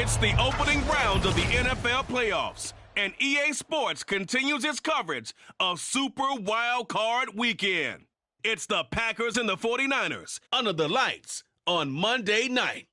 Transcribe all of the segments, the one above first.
It's the opening round of the NFL playoffs, and EA Sports continues its coverage of Super Wild Card Weekend. It's the Packers and the 49ers under the lights on Monday night.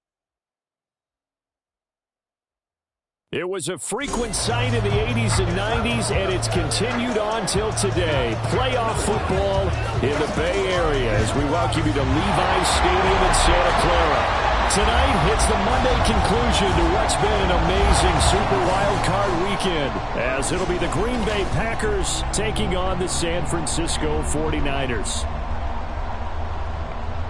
It was a frequent sight in the 80s and 90s, and it's continued on till today. Playoff football in the Bay Area as we welcome you to Levi's Stadium in Santa Clara. Tonight, it's the Monday conclusion to what's been an amazing Super Wild Card weekend, as it'll be the Green Bay Packers taking on the San Francisco 49ers.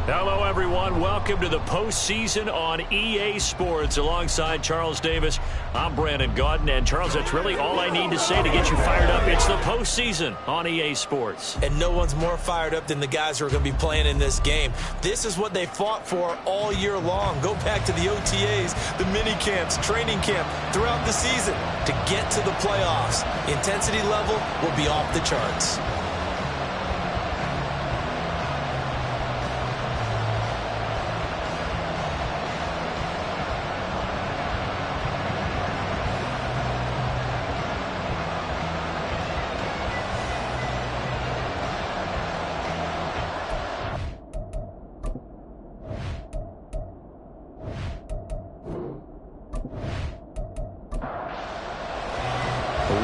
Hello, everyone. Welcome to the postseason on EA Sports. Alongside Charles Davis, I'm Brandon Gaudin. And, Charles, that's really all I need to say to get you fired up. It's the postseason on EA Sports. And no one's more fired up than the guys who are going to be playing in this game. This is what they fought for all year long. Go back to the OTAs, the mini camps, training camp, throughout the season to get to the playoffs. Intensity level will be off the charts.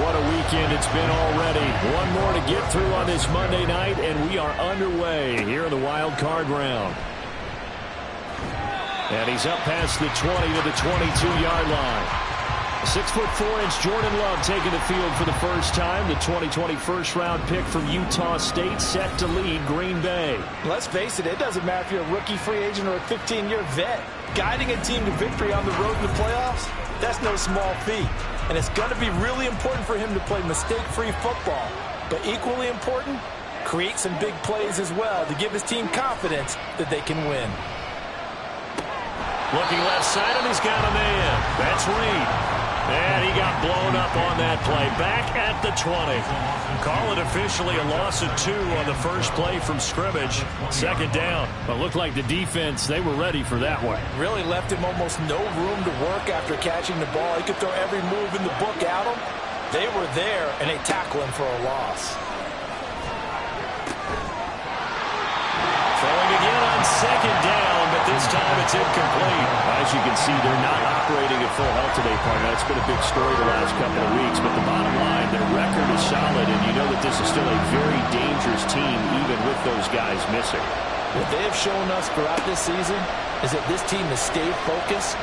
What a weekend it's been already. One more to get through on this Monday night, and we are underway here in the wild card round. And he's up past the 20 to the 22-yard line. 6'4" Jordan Love taking the field for the first time. The 2020 first-round pick from Utah State set to lead Green Bay. Let's face it, it doesn't matter if you're a rookie free agent or a 15-year vet. Guiding a team to victory on the road in the playoffs, that's no small feat. And it's going to be really important for him to play mistake-free football. But equally important, create some big plays as well to give his team confidence that they can win. Looking left side, and he's got a man. That's Reed. And he got blown up on that play. Back at the 20. Call it officially a loss of 2 on the first play from scrimmage. Second down. But looked like the defense, they were ready for that one. Really left him almost no room to work after catching the ball. He could throw every move in the book at him. They were there, and they tackle him for a loss. Throwing again on second down, but this time it's incomplete. As you can see, they're not operating at full health today, partner. That's been a big story the last couple of weeks. But the bottom line, their record is solid, and you know that this is still a very dangerous team, even with those guys missing. What they have shown us throughout this season is that this team has stayed focused,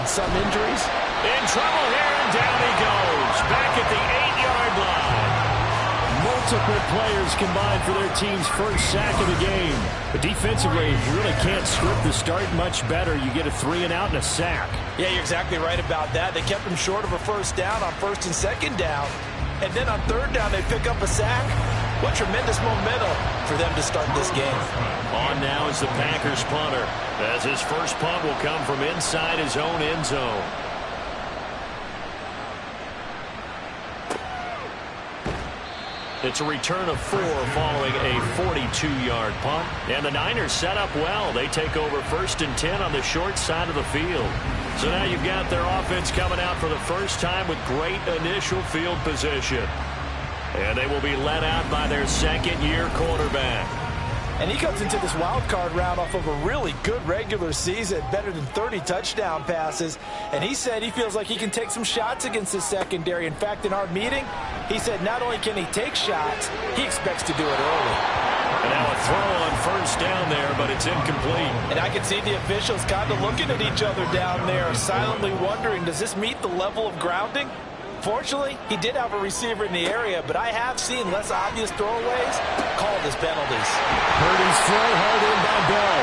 and some injuries. In trouble here, and down he goes. Back at the 8-yard line. Multiple players combined for their team's first sack of the game. But defensively, you really can't script the start much better. You get a 3-and-out and a sack. Yeah, you're exactly right about that. They kept him short of a first down on first and second down. And then on third down, they pick up a sack. What tremendous momentum for them to start this game. On now is the Packers punter, as his first punt will come from inside his own end zone. It's a return of 4 following a 42-yard punt. And the Niners set up well. They take over first and 10 on the short side of the field. So now you've got their offense coming out for the first time with great initial field position. And they will be led out by their second-year quarterback. And he comes into this wild card round off of a really good regular season, better than 30 touchdown passes. And he said he feels like he can take some shots against his secondary. In fact, in our meeting, he said not only can he take shots, he expects to do it early. And now a throw on first down there, but it's incomplete. And I can see the officials kind of looking at each other down there, silently wondering, does this meet the level of grounding? Fortunately, he did have a receiver in the area, but I have seen less obvious throwaways called as penalties. Purdy's throw held in by Bell.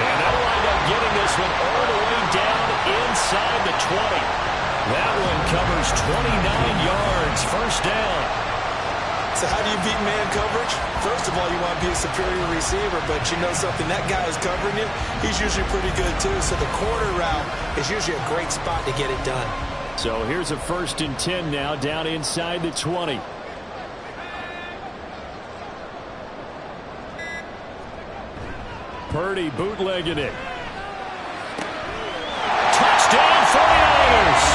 And they'll wind up getting this one all the way down inside the 20. That one covers 29 yards, first down. So how do you beat man coverage? First of all, you want to be a superior receiver, but you know something, that guy who's covering you, he's usually pretty good too. So the corner route is usually a great spot to get it done. So here's a first and 10 now, down inside the 20. Purdy bootlegging it. Touchdown 49ers! Fires.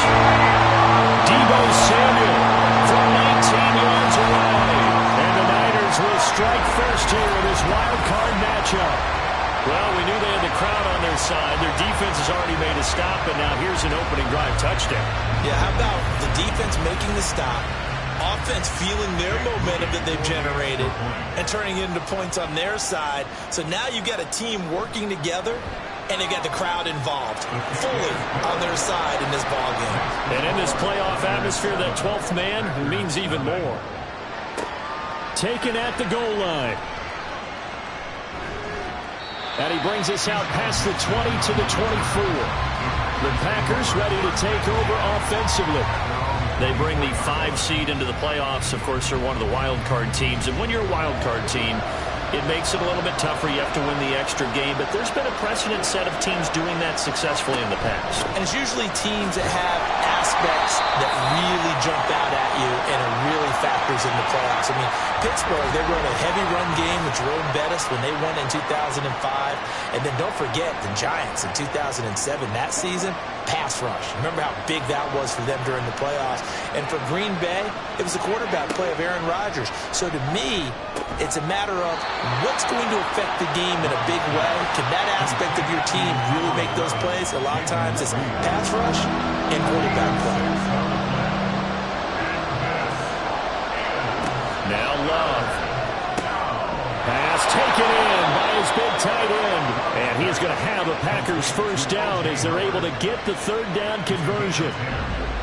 Deebo Samuel from 19 yards away. And the Niners will strike first here in this wild card matchup. Well, we knew they had the crowd on their side. Their defense has already made a stop, and now here's an opening drive touchdown. Yeah, how about the defense making the stop, offense feeling their momentum that they've generated, and turning it into points on their side. So now you've got a team working together, and they've got the crowd involved fully on their side in this ballgame. And in this playoff atmosphere, that 12th man means even more. Taken at the goal line. And he brings us out past the 20 to the 24. The Packers ready to take over offensively. They bring the 5 seed into the playoffs. Of course, they're one of the wild card teams. And when you're a wild card team, it makes it a little bit tougher. You have to win the extra game. But there's been a precedent set of teams doing that successfully in the past. And it's usually teams that have aspects that really jump out at you and it really factors in the playoffs. I mean, Pittsburgh, they run a heavy run game with Jerome Bettis when they won in 2005. And then don't forget the Giants in 2007, that season, pass rush. Remember how big that was for them during the playoffs. And for Green Bay, it was the quarterback play of Aaron Rodgers. So to me, it's a matter of what's going to affect the game in a big way. Can that aspect of your team really make those plays? A lot of times it's pass rush and quarterback play. Now Love. Pass taken in by his big tight end. And he is going to have a Packers first down as they're able to get the third down conversion.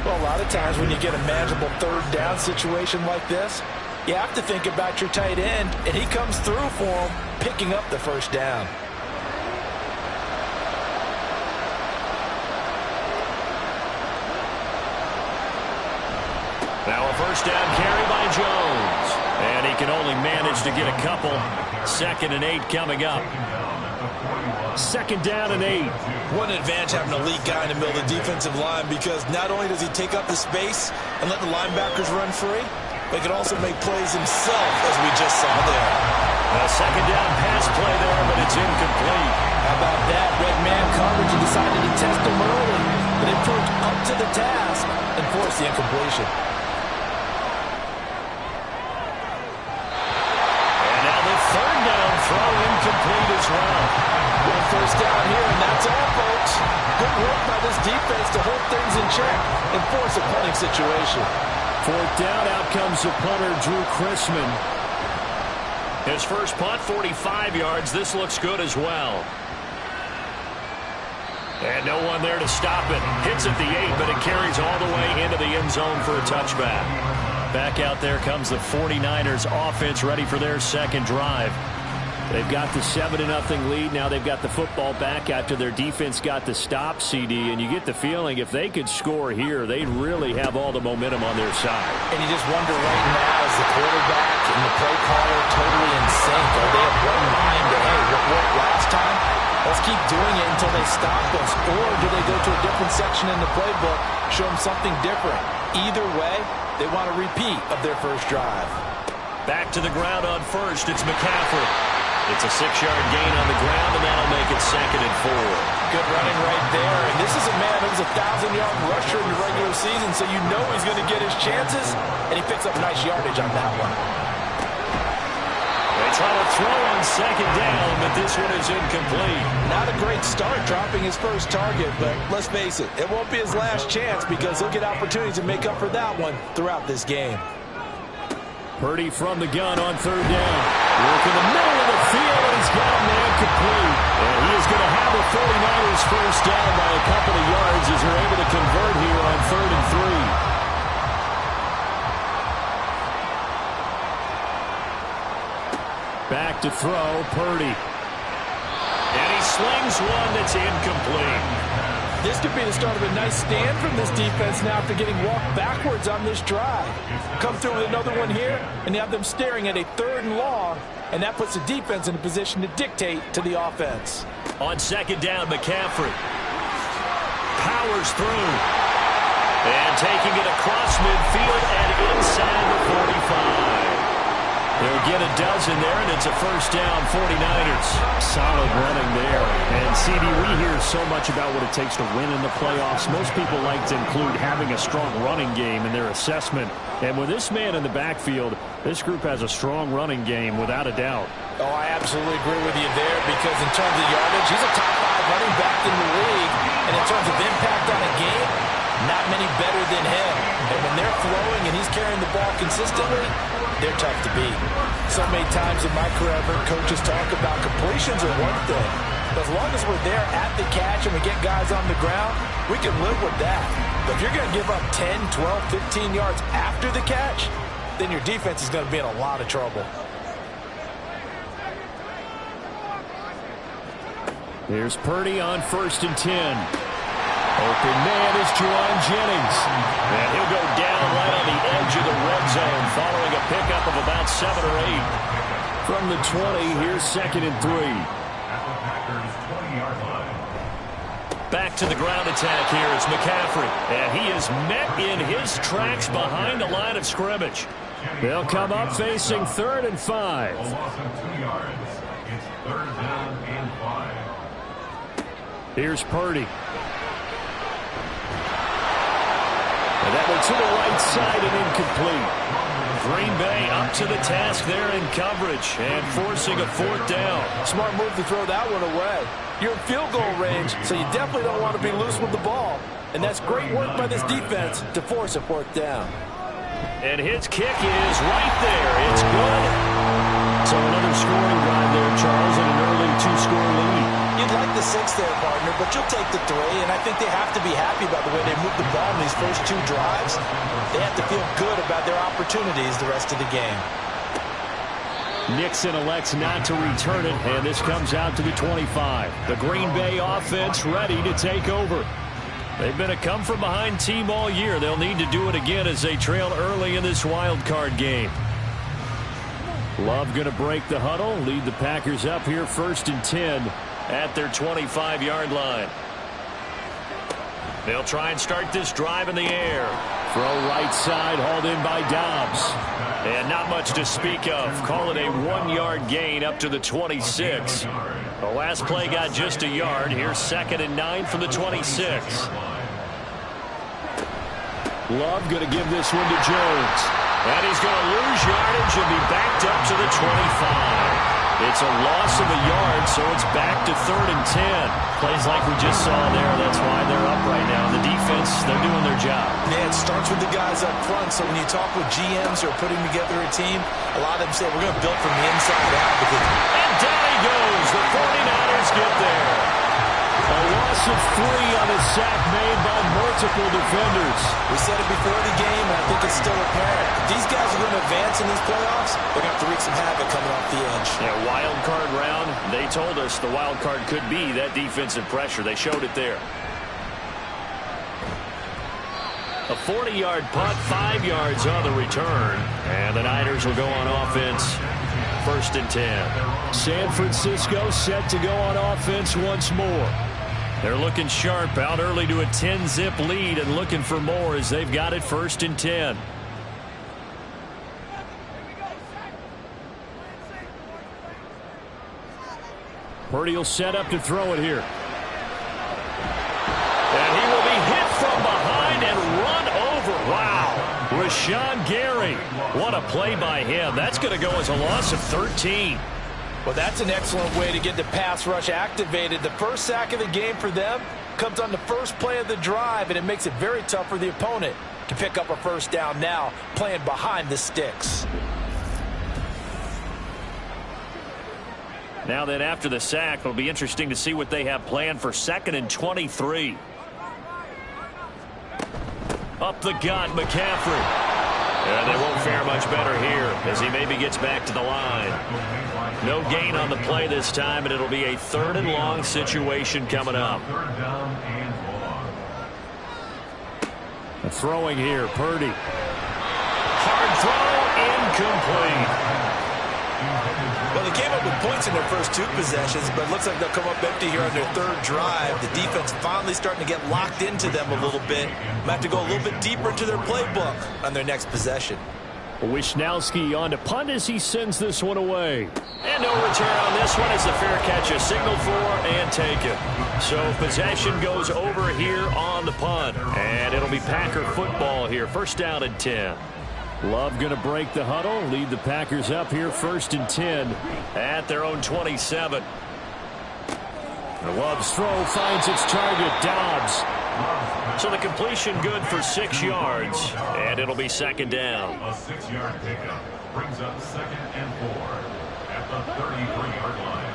Well, a lot of times when you get a manageable third down situation like this, you have to think about your tight end, and he comes through for him, picking up the first down. Now a first down carry by Jones. And he can only manage to get a couple. 2nd and 8 coming up. 2nd down and 8. What an advantage having an elite guy in the middle of the defensive line, because not only does he take up the space and let the linebackers run free, but he can also make plays himself, as we just saw there. A 2nd down pass play there, but it's incomplete. How about that? Red man coverage and decided to test him early, but it proved up to the task and forced the incompletion. And now the 3rd down throw incomplete as well. One first down here, and that's all, folks. Good work by this defense to hold things in check and force a punting situation. 4th down, out comes the punter, Drew Chrisman. His first punt, 45 yards. This looks good as well. And no one there to stop it. Hits at the 8, but it carries all the way into the end zone for a touchback. Back out there comes the 49ers offense, ready for their second drive. They've got the 7-0 lead. Now they've got the football back after their defense got the stop, CD. And you get the feeling if they could score here, they'd really have all the momentum on their side. And you just wonder right now, is the quarterback and the play caller totally in sync? Are they of one mind that, hey, what worked last time? Let's keep doing it until they stop us. Or do they go to a different section in the playbook, show them something different? Either way, they want a repeat of their first drive. Back to the ground on first. It's McCaffrey. It's a 6-yard gain on the ground, and that'll make it 2nd and 4. Good running right there. And this is a man who was a 1,000-yard rusher in the regular season, so you know he's going to get his chances, and he picks up nice yardage on that one. They try to throw on 2nd down, but this one is incomplete. Not a great start dropping his first target, but let's face it, it won't be his last chance because he'll get opportunities to make up for that one throughout this game. Purdy from the gun on 3rd down. Work in the middle of the field, and he's got him there complete. And he is going to have the 49ers first down by a couple of yards as they're able to convert here on 3rd and 3. Back to throw, Purdy. And he slings one that's incomplete. This could be the start of a nice stand from this defense now after getting walked backwards on this drive. Come through with another one here, and you have them staring at a 3rd and long, and that puts the defense in a position to dictate to the offense. On 2nd down, McCaffrey powers through. And taking it across midfield and inside the 45. They'll get a dozen there, and it's a first down, 49ers. Solid running there. And, CD, we hear so much about what it takes to win in the playoffs. Most people like to include having a strong running game in their assessment. And with this man in the backfield, this group has a strong running game without a doubt. Oh, I absolutely agree with you there because in terms of yardage, he's a top 5 running back in the league. And in terms of impact on a game, not many better than him. And when they're throwing and he's carrying the ball consistently, they're tough to beat. So many times in my career, I've heard coaches talk about completions are one thing. But as long as we're there at the catch and we get guys on the ground, we can live with that. But if you're going to give up 10, 12, 15 yards after the catch, then your defense is going to be in a lot of trouble. Here's Purdy on 1st and 10. Open man is Juwan Jennings. And he'll go down right on the edge of the red zone following a pickup of about 7 or 8. From the 20, here's 2nd and 3. Back to the ground attack here. It's McCaffrey. And he is met in his tracks behind the line of scrimmage. They'll come up facing 3rd and 5. It's 3rd down and 5. Here's Purdy. And that one to the right side and incomplete. Green Bay up to the task there in coverage and forcing a 4th down. Smart move to throw that one away. You're in field goal range, so you definitely don't want to be loose with the ball. And that's great work by this defense to force a 4th down. And his kick is right there. It's good. So another scoring drive there, Charles, and an early 2-score lead. You'd like the 6 there, partner, but you'll take the 3, and I think they have to be happy about the way they moved the ball in these first 2 drives. They have to feel good about their opportunities the rest of the game. Nixon elects not to return it, and this comes out to the 25. The Green Bay offense ready to take over. They've been a come-from-behind team all year. They'll need to do it again as they trail early in this wild card game. Love going to break the huddle, lead the Packers up here 1st and 10 at their 25-yard line. They'll try and start this drive in the air. Throw right side, hauled in by Dobbs. And not much to speak of. Call it a 1-yard gain up to the 26. The last play got just a yard. Here's 2nd and 9 from the 26. Love going to give this one to Jones. And he's going to lose yardage and be backed up to the 25. It's a loss of a yard, so it's back to 3rd and 10. Plays like we just saw there. That's why they're up right now. The defense, they're doing their job. Yeah, it starts with the guys up front. So when you talk with GMs who are putting together a team, a lot of them say we're going to build from the inside out. And down he goes. The 49ers get there. A loss of 3 on a sack made by multiple defenders. We said it before the game, and I think it's still apparent. If these guys are going to advance in these playoffs, they're going to have to wreak some havoc coming off the edge. Yeah, wild card round. They told us the wild card could be that defensive pressure. They showed it there. A 40-yard punt, 5 yards on the return. And the Niners will go on offense. 1st and 10. San Francisco set to go on offense once more. They're looking sharp, out early to a 10-zip lead and looking for more as they've got it 1st and 10. Purdy will set up to throw it here. And he will be hit from behind and run over. Wow. Rashawn Gary. What a play by him. That's going to go as a loss of 13. Well, that's an excellent way to get the pass rush activated. The first sack of the game for them comes on the first play of the drive, and it makes it very tough for the opponent to pick up a 1st down now, playing behind the sticks. Now then, after the sack, it'll be interesting to see what they have planned for 2nd and 23. Up the gut, McCaffrey. And they won't fare much better here as he maybe gets back to the line. No gain on the play this time, and it'll be a 3rd and long situation coming up. A throwing here, Purdy. Hard throw, incomplete. Well, they came up with points in their first 2 possessions, but it looks like they'll come up empty here on their 3rd drive. The defense finally starting to get locked into them a little bit. Might have to go a little bit deeper into their playbook on their next possession. Wisnowski on to punt as he sends this one away. And no return on this one as the fair catch is signaled for and taken. So possession goes over here on the punt. And it'll be Packer football here. First down and 10. Love going to break the huddle, lead the Packers up here 1st and 10. At their own 27. Love's throw finds its target, Dobbs. So the completion good for 6 yards, and it'll be 2nd down. A 6-yard pickup brings up 2nd and 4 at the 33-yard line.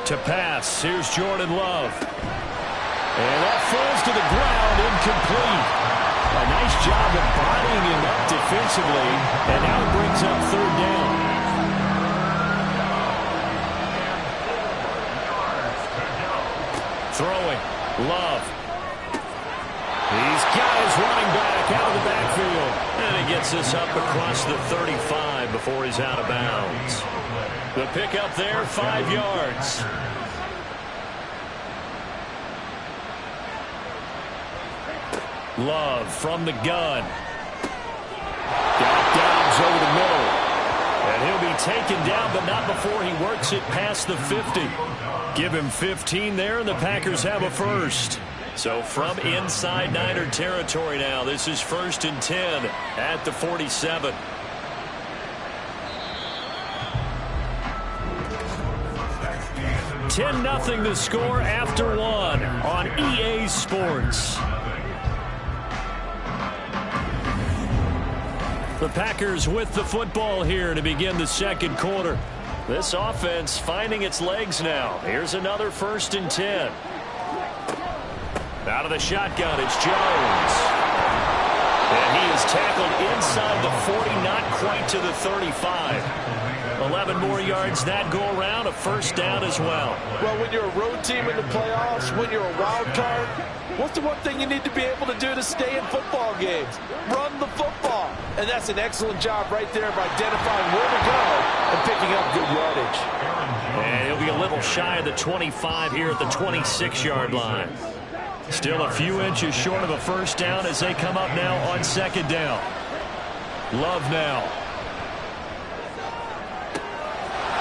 To pass, here's Jordan Love. And that falls to the ground, incomplete. A nice job of bodying him up defensively, and now it brings up 3rd down. Throwing, Love. He's got his running back out of the backfield. And he gets this up across the 35 before he's out of bounds. The pickup there, 5 yards. Love from the gun. Got Dobbs over the middle. And he'll be taken down, but not before he works it past the 50. Give him 15 there, and the Packers have a first. So from inside Niner territory now, this is 1st and 10 at the 47. $10-0 the score after 1 on EA Sports. The Packers with the football here to begin the 2nd quarter. This offense finding its legs now. Here's another 1st and 10. Out of the shotgun, it's Jones. And he is tackled inside the 40, not quite to the 35. 11 more yards that go around, a 1st down as well. Well, when you're a road team in the playoffs, when you're a wild card, what's the one thing you need to be able to do to stay in football games? Run the football. And that's an excellent job right there of identifying where to go and picking up good yardage. And he'll be a little shy of the 25 here at the 26-yard line. Still a few inches short of a 1st down as they come up now on 2nd down. Love now.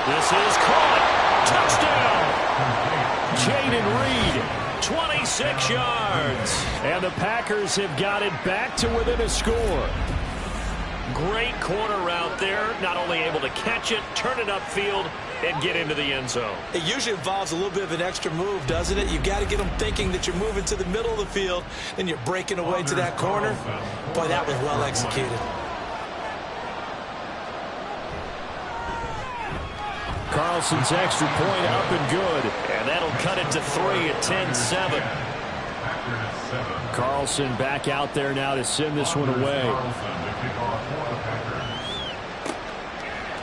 This is caught. Touchdown. Jaden Reed, 26 yards. And the Packers have got it back to within a score. Great corner route there. Not only able to catch it, turn it upfield, and get into the end zone. It usually involves a little bit of an extra move, doesn't it? You've got to get them thinking that you're moving to the middle of the field, and you're breaking away to that corner. Boy, that was well executed. Carlson's extra point up and good. And that'll cut it to 3 at 10-7. Carlson back out there now to send this one away.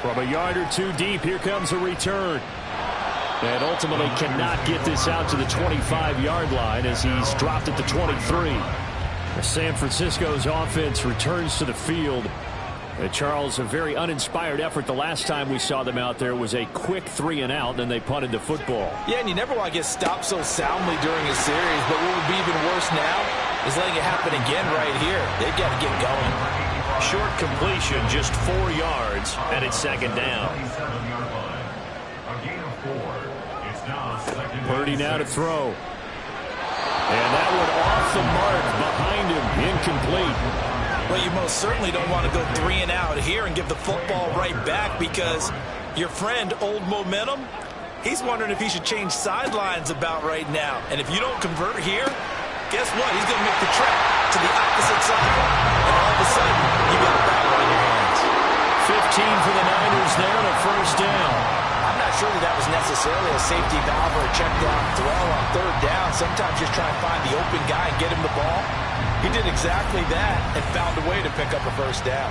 From a yard or 2 deep, here comes a return. And ultimately cannot get this out to the 25-yard line as he's dropped at the 23. San Francisco's offense returns to the field. Charles, a very uninspired effort. The last time we saw them out there was a quick 3-and-out, then they punted the football. Yeah, and you never want to get stopped so soundly during a series, but what would be even worse now is letting it happen again right here. They've got to get going. Short completion, just 4 yards, and it's 2nd down. Purdy now to throw. And that one off the mark behind him, incomplete. Well, you most certainly don't want to go 3-and-out here and give the football right back because your friend, Old Momentum, he's wondering if he should change sidelines about right now. And if you don't convert here, guess what? He's going to make the trek to the opposite side. And all of a sudden, you got a battle on your hands. 15 for the Niners there and a 1st down. I'm not sure that was necessarily a safety valve or a check down throw on 3rd down. Sometimes just try and find the open guy and get him the ball. He did exactly that and found a way to pick up a 1st down.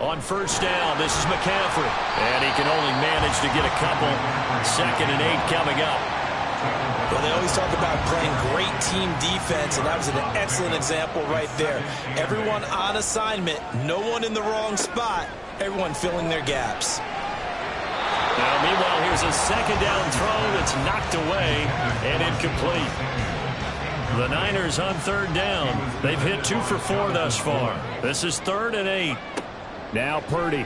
On 1st down, this is McCaffrey. And he can only manage to get a couple. 2nd and 8 coming up. Well, they always talk about playing great team defense, and that was an excellent example right there. Everyone on assignment, no one in the wrong spot, everyone filling their gaps. Now, meanwhile, here's a second down throw that's knocked away and incomplete. The Niners on third down. They've hit 2 for 4 thus far. This is 3rd and 8. Now Purdy.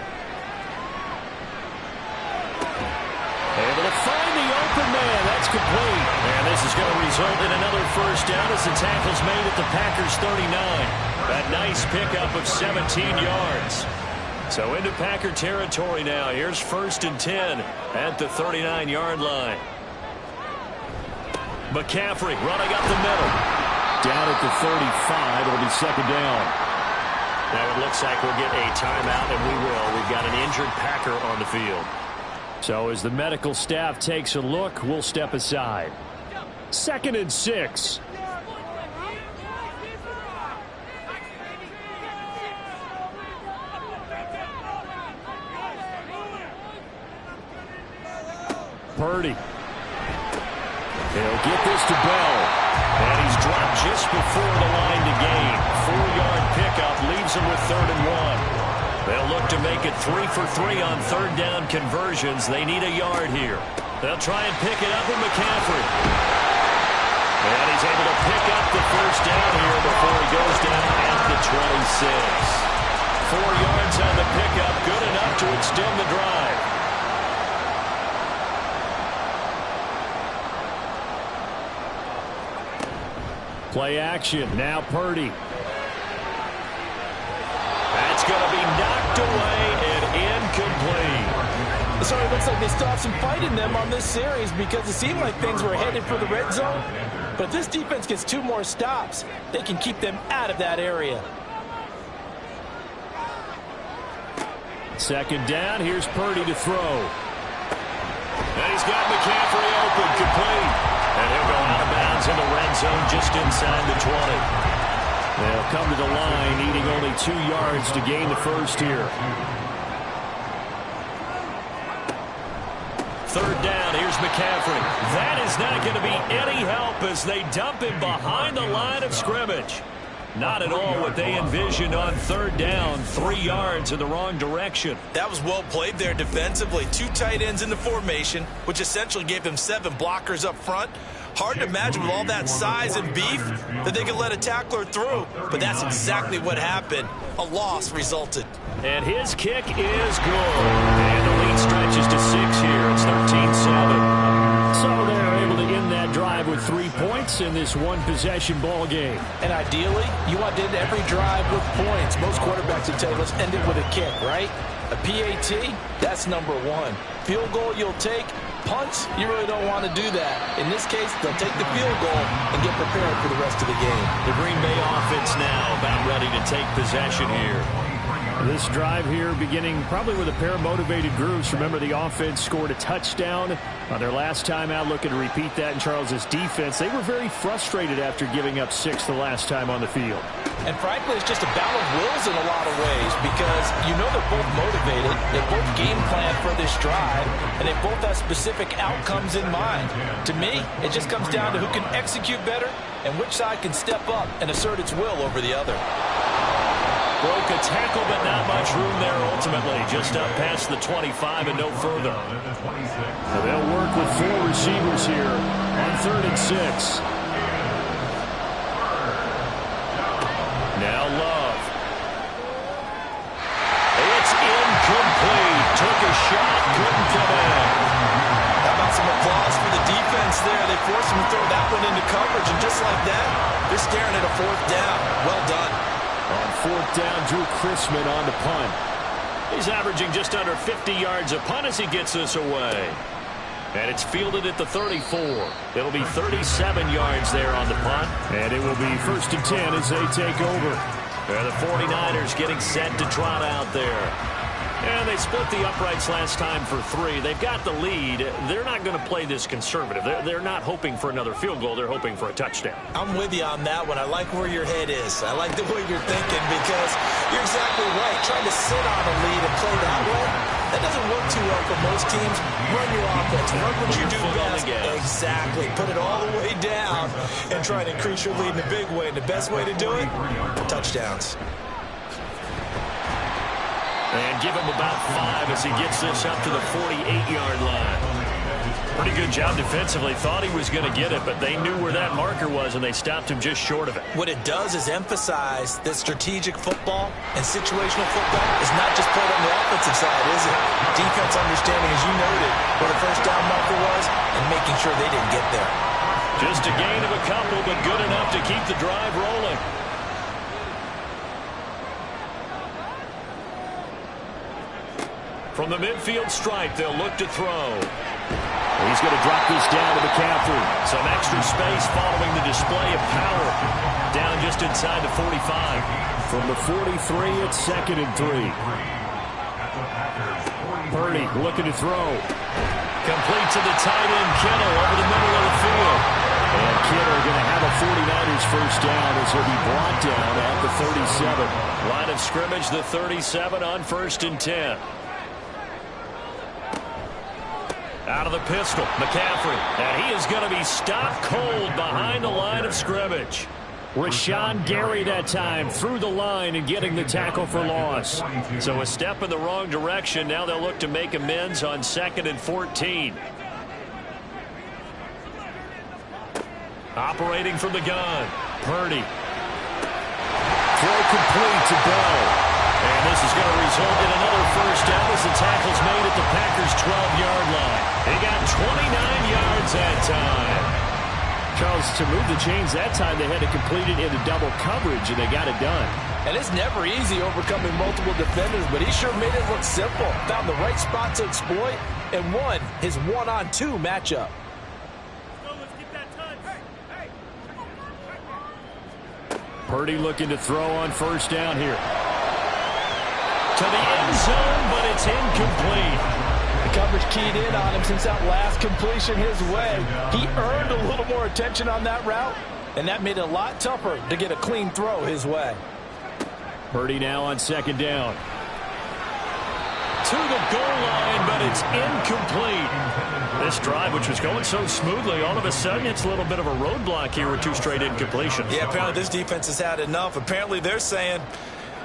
Able to find the open man. That's complete. And this is going to result in another first down as the tackle's made at the Packers' 39. That nice pickup of 17 yards. So into Packer territory now. Here's 1st and 10 at the 39-yard line. McCaffrey running up the middle. Down at the 35. It'll be second down. Now it looks like we'll get a timeout, and we will. We've got an injured Packer on the field. So as the medical staff takes a look, we'll step aside. 2nd and 6. Purdy. He'll get this to Bell. And he's dropped just before the line to gain. 4-yard pickup leaves him with 3rd and 1. They'll look to make it 3 for 3 on third down conversions. They need a yard here. They'll try and pick it up with McCaffrey. And he's able to pick up the first down here before he goes down at the 26. 4 yards on the pickup, good enough to extend the drive. Play action. Now Purdy. That's going to be knocked away and incomplete. So it looks like they still have some fight in them on this series because it seemed like things were headed for the red zone. But if this defense gets 2 more stops, they can keep them out of that area. Second down. Here's Purdy to throw. And he's got McCaffrey open, complete. And he'll go out of bounds in the red zone just inside the 20. They'll come to the line, needing only 2 yards to gain the first here. 3rd down, here's McCaffrey. That is not going to be any help as they dump him behind the line of scrimmage. Not at all what they envisioned on 3rd down. 3 yards in the wrong direction. That was well played there defensively. 2 tight ends in the formation, which essentially gave them 7 blockers up front. Hard to imagine with all that size and beef that they could let a tackler through. But that's exactly what happened. A loss resulted. And his kick is good. And the lead stretches to 6 here. It's 13-7. So they're able to end that drive with 3 points in this one-possession ball game. And ideally, you want to end every drive with points. Most quarterbacks would tell you, let's end it with a kick, right? A PAT, that's number 1. Field goal you'll take. Punts, you really don't want to do that. In this case, they'll take the field goal and get prepared for the rest of the game. The Green Bay offense now about ready to take possession here. This drive here beginning probably with a pair of motivated groups. Remember, the offense scored a touchdown on their last time out, looking to repeat that in Charles's defense. They were very frustrated after giving up 6 the last time on the field. And frankly, it's just a battle of wills in a lot of ways because you know they're both motivated. They both game plan for this drive, and they both have specific outcomes in mind. To me, it just comes down to who can execute better and which side can step up and assert its will over the other. Broke a tackle, but not much room there ultimately. Just up past the 25 and no further. So they'll work with 4 receivers here on 3rd and 6. Now Love. It's incomplete. Took a shot, couldn't come in. How about some applause for the defense there? They forced him to throw that one into coverage, and just like that, they're staring at a 4th down. Well done. On 4th down, Drew Chrisman on the punt. He's averaging just under 50 yards a punt as he gets this away. And it's fielded at the 34. It'll be 37 yards there on the punt. And it will be 1st and 10 as they take over. And the 49ers getting set to trot out there. And they split the uprights last time for 3. They've got the lead. They're not going to play this conservative. They're not hoping for another field goal. They're hoping for a touchdown. I'm with you on that one. I like where your head is. I like the way you're thinking because you're exactly right. Trying to sit on a lead and play that way, that doesn't work too well for most teams. Run your offense. Run what you do best. Exactly. Put it all the way down and try to increase your lead in a big way. And the best way to do it, touchdowns. And give him about 5 as he gets this up to the 48-yard line. Pretty good job defensively. Thought he was going to get it, but they knew where that marker was, and they stopped him just short of it. What it does is emphasize that strategic football and situational football is not just played on the offensive side, is it? Defense understanding, as you noted, where the first down marker was and making sure they didn't get there. Just a gain of a couple, but good enough to keep the drive rolling. From the midfield stripe, they'll look to throw. He's going to drop this down to McCaffrey. Some extra space following the display of power. Down just inside the 45. From the 43, it's 2nd and 3. Purdy looking to throw. Complete to the tight end, Kittle, over the middle of the field. And Kittle going to have a 49ers first down as he'll be brought down at the 37. Line of scrimmage, the 37 on 1st and 10. Out of the pistol, McCaffrey. And he is going to be stopped cold behind the line of scrimmage. Rashawn Gary that time through the line and getting the tackle for loss. So a step in the wrong direction. Now they'll look to make amends on 2nd and 14. Operating from the gun, Purdy. Throw complete to Bell. And this is going to result in another first down as the tackle's made at the Packers' 12-yard line. He got 29 yards that time. Charles, to move the chains that time, they had to complete it into double coverage, and they got it done. And it's never easy overcoming multiple defenders, but he sure made it look simple. Found the right spot to exploit and won his 1-on-2 matchup. Purdy looking to throw on first down here. To the end zone, but it's incomplete. The coverage keyed in on him since that last completion his way. He earned a little more attention on that route, and that made it a lot tougher to get a clean throw his way. Purdy now on 2nd down. To the goal line, but it's incomplete. This drive, which was going so smoothly, all of a sudden it's a little bit of a roadblock here with 2 straight incompletions. Yeah, apparently this defense has had enough. Apparently they're saying,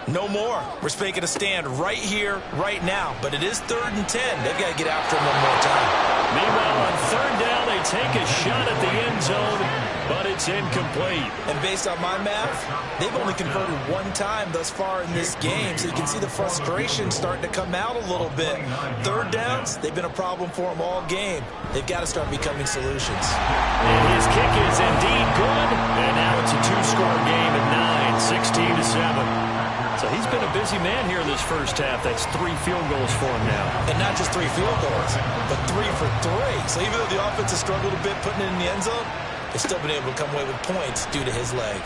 no more. We're making a stand right here, right now. But it is 3rd and 10. They've got to get after him one more time. Meanwhile, on 3rd down, they take a shot at the end zone, but it's incomplete. And based on my math, they've only converted 1 time thus far in this game. So you can see the frustration starting to come out a little bit. 3rd downs, they've been a problem for them all game. They've got to start becoming solutions. And his kick is indeed good. And now it's a 2-score game at 9, 16-7. So he's been a busy man here in this first half. That's 3 field goals for him now. And not just 3 field goals, but 3 for 3. So even though the offense has struggled a bit putting it in the end zone, they've still been able to come away with points due to his leg.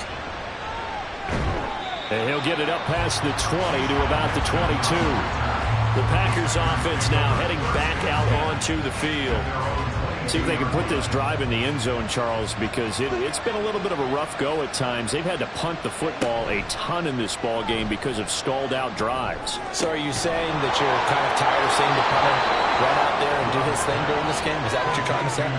And he'll get it up past the 20 to about the 22. The Packers offense now heading back out onto the field. See if they can put this drive in the end zone, Charles, because it's been a little bit of a rough go at times. They've had to punt the football a ton in this ball game because of stalled out drives. So are you saying that you're kind of tired of seeing the punter run out there and do his thing during this game? Is that what you're trying to say?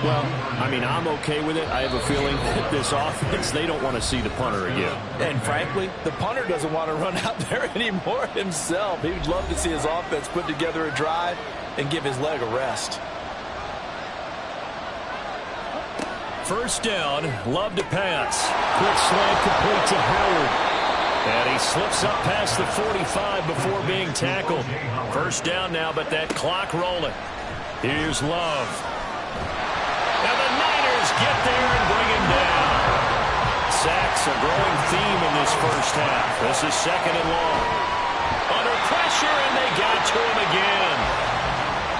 Well, I mean, I'm okay with it. I have a feeling that this offense, they don't want to see the punter again. And frankly, the punter doesn't want to run out there anymore himself. He would love to see his offense put together a drive and give his leg a rest. First down, Love to pass. Quick slant complete to Howard. And he slips up past the 45 before being tackled. First down now, but that clock rolling. Here's Love. And the Niners get there and bring him down. Sacks a growing theme in this first half. This is 2nd and long. Under pressure, and they got to him again.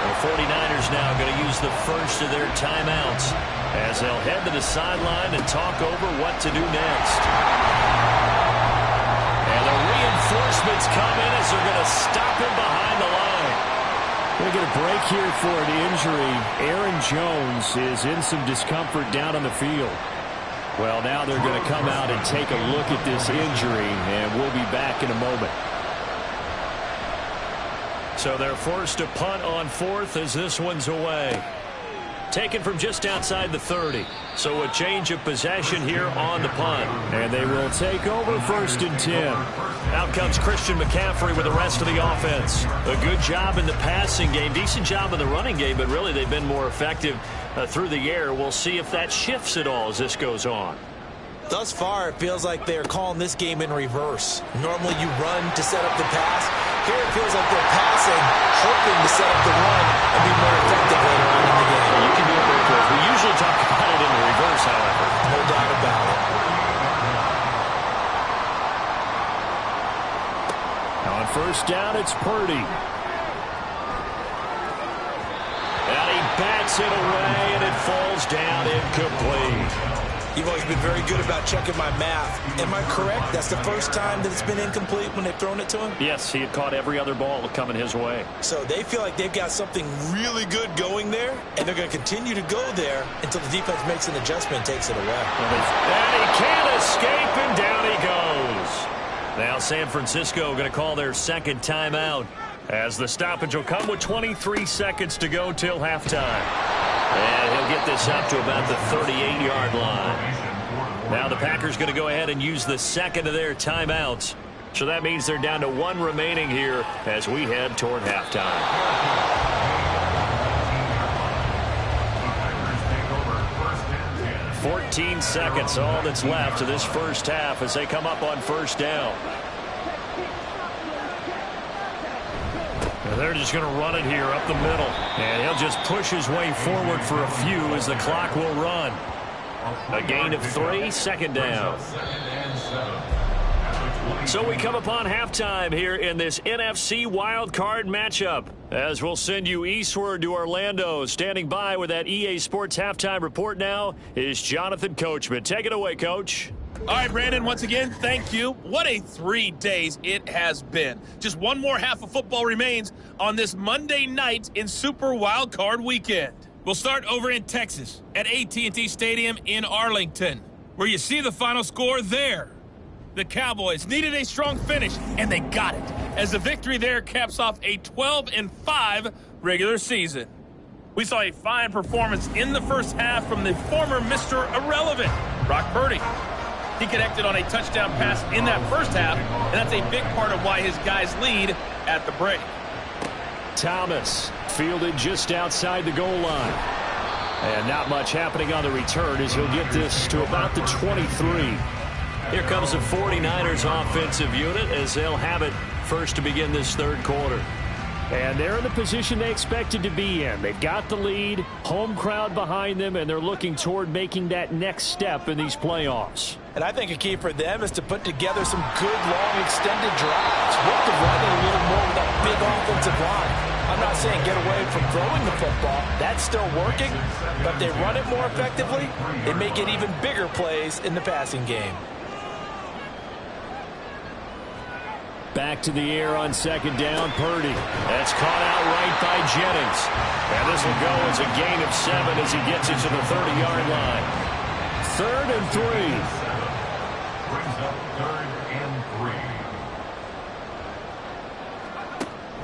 The 49ers now going to use the first of their timeouts as they'll head to the sideline and talk over what to do next. And the reinforcements come in as they're going to stop him behind the line. Going to get a break here for an injury. Aaron Jones is in some discomfort down on the field. Well, now they're going to come out and take a look at this injury, and we'll be back in a moment. So they're forced to punt on 4th as this one's away. taken from just outside the 30. So a change of possession here on the punt. And they will take over 1st and 10. Out comes Christian McCaffrey with the rest of the offense. A good job in the passing game, decent job in the running game, but really they've been more effective through the air. We'll see if that shifts at all as this goes on. Thus far, it feels like they're calling this game in reverse. Normally you run to set up the pass. Here it feels like they're passing, hoping to set up the run and be more effective later on in the game. You can do it both ways. We usually talk about it in the reverse, however. No doubt about it. On 1st down, it's Purdy. And he bats it away, and it falls down incomplete. You've always been very good about checking my math. Am I correct? That's the first time that it's been incomplete when they've thrown it to him? Yes, he had caught every other ball coming his way. So they feel like they've got something really good going there, and they're going to continue to go there until the defense makes an adjustment and takes it away. And he can't escape, and down he goes. Now San Francisco going to call their second timeout as the stoppage will come with 23 seconds to go till halftime. And he'll get this up to about the 38-yard line. Now the Packers going to go ahead and use the second of their timeouts. So that means they're down to 1 remaining here as we head toward halftime. 14 seconds, all that's left of this first half as they come up on 1st down. They're just going to run it here up the middle. And he'll just push his way forward for a few as the clock will run. A gain of 3, 2nd down. So we come upon halftime here in this NFC wildcard matchup. As we'll send you eastward to Orlando. Standing by with that EA Sports halftime report now is Jonathan Coachman. Take it away, Coach. All right, Brandon, once again, thank you. What a 3 days it has been. Just one more half of football remains on this Monday night in Super Wildcard Weekend. We'll start over in Texas at AT&T Stadium in Arlington, where you see the final score there. The Cowboys needed a strong finish, and they got it, as the victory there caps off a 12-5 regular season. We saw a fine performance in the first half from the former Mr. Irrelevant, Brock Purdy. He connected on a touchdown pass in that first half, and that's a big part of why his guys lead at the break. Thomas fielded just outside the goal line. And not much happening on the return as he'll get this to about the 23. Here comes the 49ers offensive unit as they'll have it first to begin this third quarter. And they're in the position they expected to be in. They've got the lead, home crowd behind them, and they're looking toward making that next step in these playoffs. And I think a key for them is to put together some good, long, extended drives. Work the running a little more with that big offensive line. I'm not saying get away from throwing the football. That's still working. But if they run it more effectively, they may get even bigger plays in the passing game. Back to the air on 2nd down, Purdy. That's caught out right by Jennings. And this will go as a gain of 7 as he gets it to the 30-yard line. 3rd and 3. Brings up 3rd and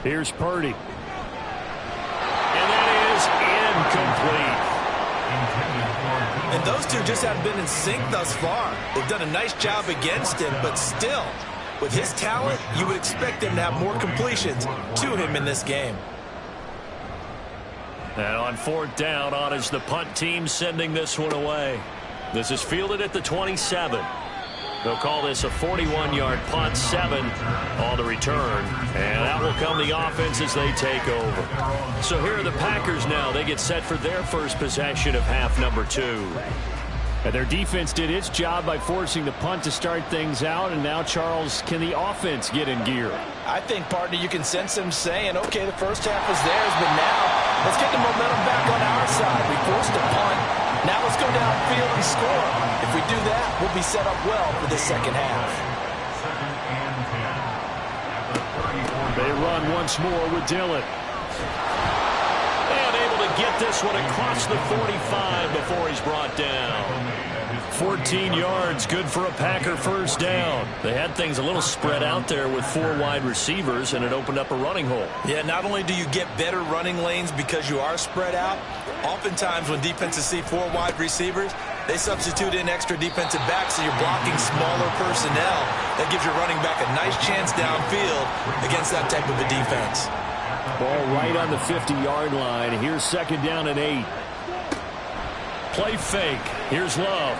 3. Here's Purdy. And that is incomplete. And those two just haven't been in sync thus far. They've done a nice job against him, but still, with his talent, you would expect him to have more completions to him in this game. And on 4th down, on is the punt team sending this one away. This is fielded at the 27. They'll call this a 41-yard punt, 7 on the return. And out will come the offense as they take over. So here are the Packers now. They get set for their first possession of half number 2. And their defense did its job by forcing the punt to start things out. And now, Charles, can the offense get in gear? I think, partner, you can sense them saying, okay, the first half was theirs, but now let's get the momentum back on our side. We forced a punt. Now let's go downfield and score. If we do that, we'll be set up well for the second half. 2nd and 10. They run once more with Dillon. And able to get this one across the 45 before he's brought down. 14 yards, good for a Packer first down. They had things a little spread out there with 4 wide receivers, and it opened up a running hole. Yeah, not only do you get better running lanes because you are spread out, oftentimes when defenses see 4 wide receivers, they substitute in extra defensive backs, so you're blocking smaller personnel. That gives your running back a nice chance downfield against that type of a defense. Ball right on the 50-yard line. Here's second down and 8. Play fake. Here's Love.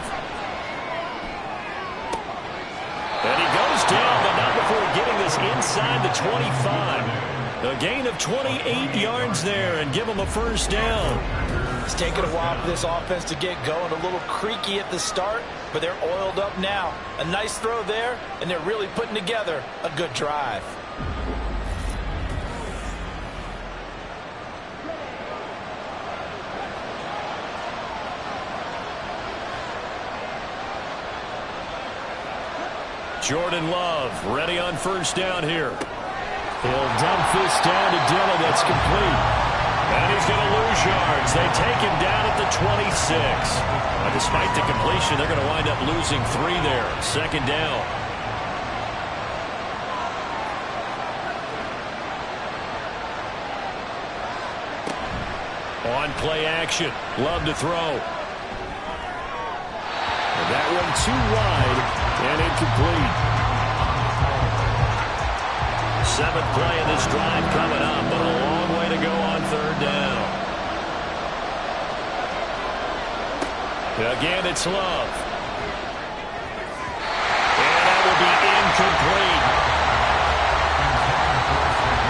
And he goes down, but not before getting this inside the 25. A gain of 28 yards there and give him a first down. It's taken a while for this offense to get going. A little creaky at the start, but they're oiled up now. A nice throw there, and they're really putting together a good drive. Jordan Love ready on first down here. He'll dump this down to Dillon. That's complete. And he's going to lose yards. They take him down at the 26. Despite the completion, they're going to wind up losing 3 there. Second down. On play action. Love to throw. And that one too wide and incomplete. 7th play of this drive coming up, but a long way to go on third down. Again, it's Love. And that will be incomplete.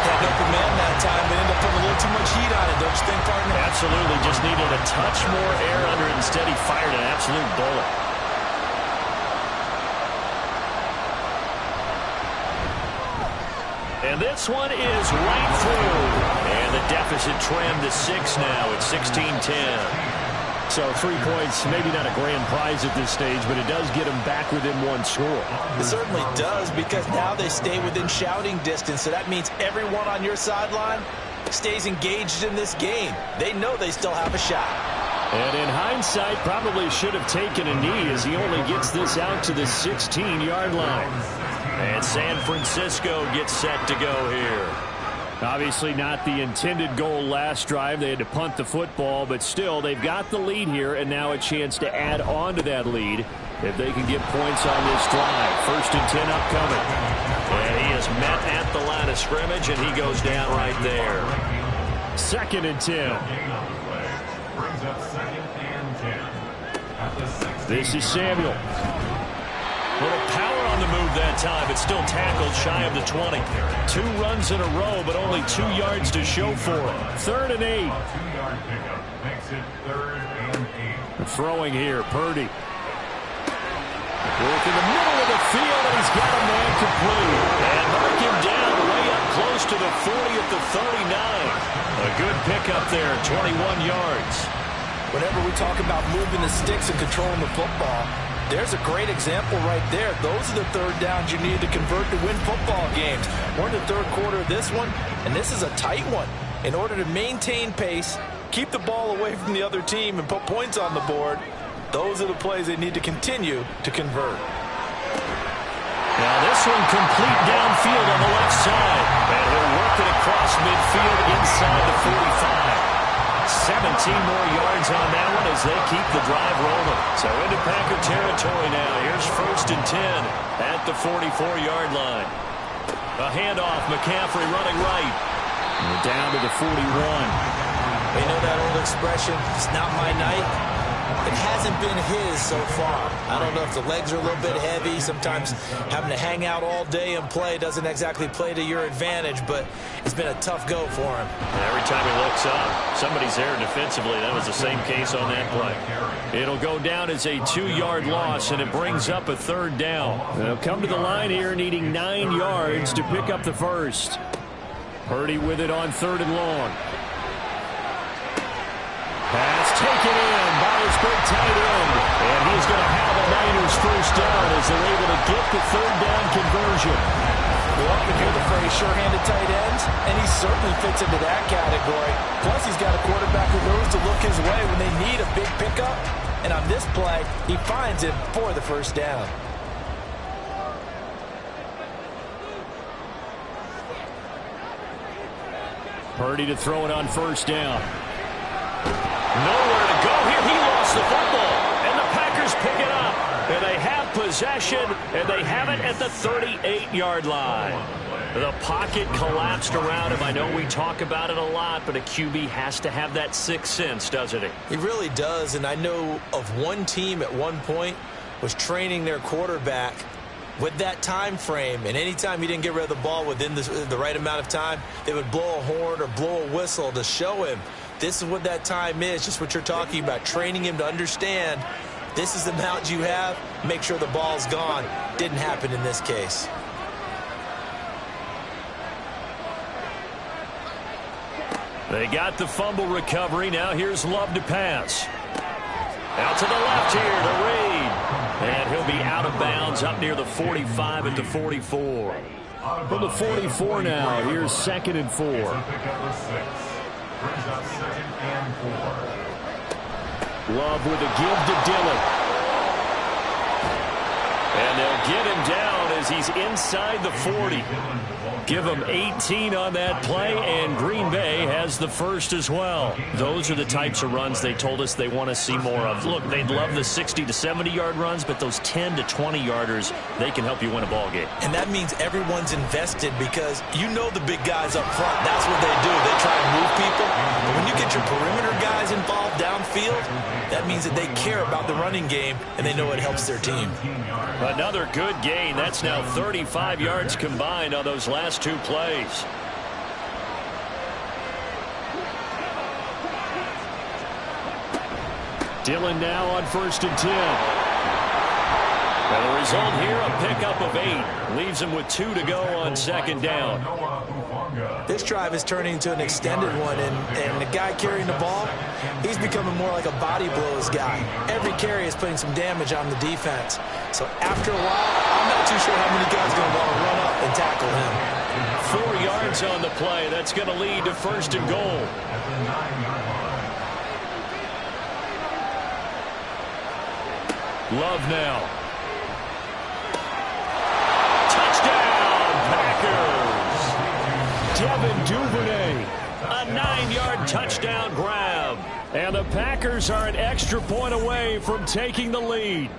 Had no command that time, but ended up putting a little too much heat on it, don't you think, partner? Absolutely. Just needed a touch more air under it. Instead, he fired an absolute bullet. And this one is right through. And the deficit trimmed to 6 now. It's 16-10. So 3 points, maybe not a grand prize at this stage, but it does get them back within 1 score. It certainly does, because now they stay within shouting distance. So that means everyone on your sideline stays engaged in this game. They know they still have a shot. And in hindsight, probably should have taken a knee as he only gets this out to the 16-yard line. And San Francisco gets set to go here. Obviously not the intended goal last drive. They had to punt the football, but still, they've got the lead here, and now a chance to add on to that lead if they can get points on this drive. 1st and 10 upcoming. And he is met at the line of scrimmage, and he goes down right there. 2nd and 10. Brings up 2nd and 10. At the 16. This is Samuel. Little power on the move that time. It's still tackled shy of the 20. 2 runs in a row, but only 2 yards to show for it. 3rd and 8. 2-yard pickup makes it 3rd and 8. Throwing here, Purdy. Work in the middle of the field, and he's got a man complete. And mark him down way up close to the 40 at the 39. A good pickup there, 21 yards. Whenever we talk about moving the sticks and controlling the football, there's a great example right there. Those are the 3rd downs you need to convert to win football games. We're in the 3rd quarter of this one, and this is a tight one. In order to maintain pace, keep the ball away from the other team, and put points on the board, those are the plays they need to continue to convert. Now this one complete downfield on the left side. And he'll work it across midfield inside the 45. 17 more yards on that one as they keep the drive rolling. So into Packer territory now. Here's 1st and 10 at the 44-yard line. A handoff, McCaffrey running right. And down to the 41. You know that old expression, it's not my night? It hasn't been his so far. I don't know if the legs are a little bit heavy. Sometimes having to hang out all day and play doesn't exactly play to your advantage, but it's been a tough go for him. And every time he looks up, somebody's there defensively. That was the same case on that play. It'll go down as a 2-yard loss, and it brings up a 3rd down. They'll come to the line here needing 9 yards to pick up the first. Purdy with it on 3rd and long. Pass taken in by his big tight end. And he's going to have a Niners first down as they're able to get the 3rd down conversion. We often hear the phrase sure-handed tight ends, and he certainly fits into that category. Plus, he's got a quarterback who knows to look his way when they need a big pickup. And on this play, he finds him for the first down. Purdy to throw it on first down. Nowhere to go here. He lost the football. And the Packers pick it up. And they have possession, and they have it at the 38-yard line. The pocket collapsed around him. I know we talk about it a lot, but a QB has to have that sixth sense, doesn't he? He really does, and I know of one team at one point was training their quarterback with that time frame, and anytime he didn't get rid of the ball within the right amount of time, they would blow a horn or blow a whistle to show him this is what that time is, just what you're talking about, training him to understand this is the amount you have, make sure the ball's gone. Didn't happen in this case. They got the fumble recovery. Now here's Love to pass. Out to the left here to Reed. And he'll be out of bounds up near the 45 at the 44. From the 44 now, here's 2nd and 4. Love with a give to Dillon. And they'll get him down as he's inside the 40. Give him 18 on that play, and Green Bay has the first as well. Those are the types of runs they told us they want to see more of. Look, they'd love the 60 to 70-yard runs, but those 10 to 20-yarders, they can help you win a ball game. And that means everyone's invested because you know the big guys up front. That's what they do. They try and move people. But when you get your perimeter guys involved downfield, that means that they care about the running game, and they know it helps their team. Another good gain. That's now 35 yards combined on those last 2 plays. Dillon now on 1st and 10. And the result here, a pickup of 8. Leaves him with 2 to go on 2nd down. This drive is turning into an extended one, and the guy carrying the ball, he's becoming more like a body blows guy. Every carry is putting some damage on the defense. So after a while, I'm not too sure how many guys are going to want to run up and tackle him. 4 yards on the play. That's going to lead to 1st and goal. Love now. Touchdown, Packers. Devin Duvernay, a 9-yard touchdown grab. And the Packers are an extra point away from taking the lead.